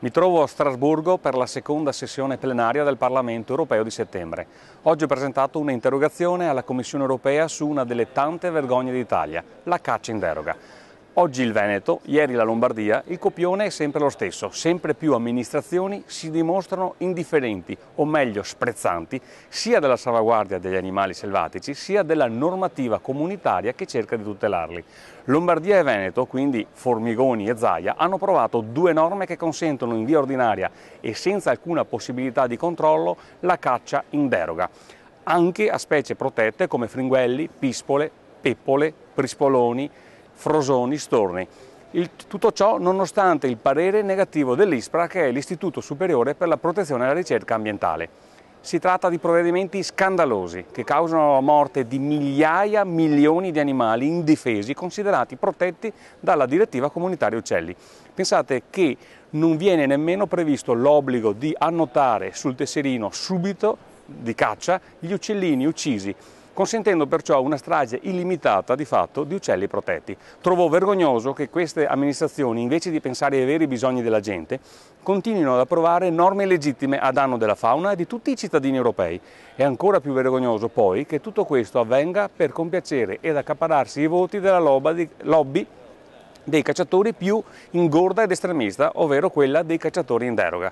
Mi trovo a Strasburgo per la seconda sessione plenaria del Parlamento europeo di settembre. Oggi ho presentato un'interrogazione alla Commissione europea su una delle tante vergogne d'Italia, la caccia in deroga. Oggi il Veneto, ieri la Lombardia, il copione è sempre lo stesso. Sempre più amministrazioni si dimostrano indifferenti, o meglio sprezzanti, sia della salvaguardia degli animali selvatici, sia della normativa comunitaria che cerca di tutelarli. Lombardia e Veneto, quindi Formigoni e Zaia, hanno approvato due norme che consentono in via ordinaria e senza alcuna possibilità di controllo la caccia in deroga, anche a specie protette come fringuelli, pispole, peppole, prispoloni, frosoni, storni. Tutto ciò nonostante il parere negativo dell'ISPRA, che è l'Istituto Superiore per la Protezione e la Ricerca Ambientale. Si tratta di provvedimenti scandalosi che causano la morte di migliaia, milioni di animali indifesi considerati protetti dalla direttiva comunitaria uccelli. Pensate che non viene nemmeno previsto l'obbligo di annotare sul tesserino subito di caccia gli uccellini uccisi, consentendo perciò una strage illimitata di fatto di uccelli protetti. Trovo vergognoso che queste amministrazioni, invece di pensare ai veri bisogni della gente, continuino ad approvare norme illegittime a danno della fauna e di tutti i cittadini europei. È ancora più vergognoso poi che tutto questo avvenga per compiacere ed accaparrarsi i voti della lobby dei cacciatori più ingorda ed estremista, ovvero quella dei cacciatori in deroga.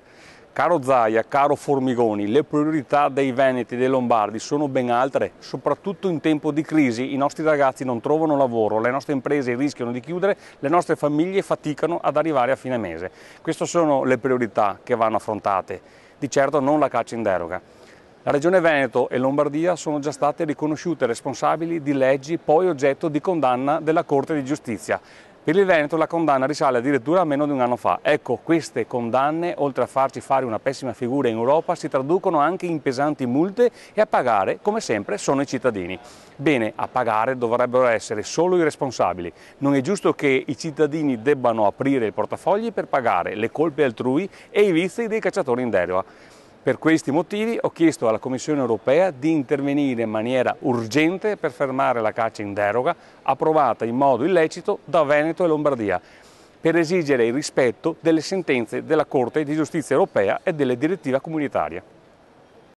Caro Zaia, caro Formigoni, le priorità dei Veneti e dei Lombardi sono ben altre, soprattutto in tempo di crisi. I nostri ragazzi non trovano lavoro, le nostre imprese rischiano di chiudere, le nostre famiglie faticano ad arrivare a fine mese. Queste sono le priorità che vanno affrontate, di certo non la caccia in deroga. La Regione Veneto e Lombardia sono già state riconosciute responsabili di leggi poi oggetto di condanna della Corte di Giustizia. Per il Veneto la condanna risale addirittura a meno di un anno fa. Ecco, queste condanne, oltre a farci fare una pessima figura in Europa, si traducono anche in pesanti multe e a pagare, come sempre, sono i cittadini. Bene, a pagare dovrebbero essere solo i responsabili. Non è giusto che i cittadini debbano aprire i portafogli per pagare le colpe altrui e i vizi dei cacciatori in deroga. Per questi motivi ho chiesto alla Commissione europea di intervenire in maniera urgente per fermare la caccia in deroga, approvata in modo illecito da Veneto e Lombardia, per esigere il rispetto delle sentenze della Corte di Giustizia europea e delle direttive comunitarie.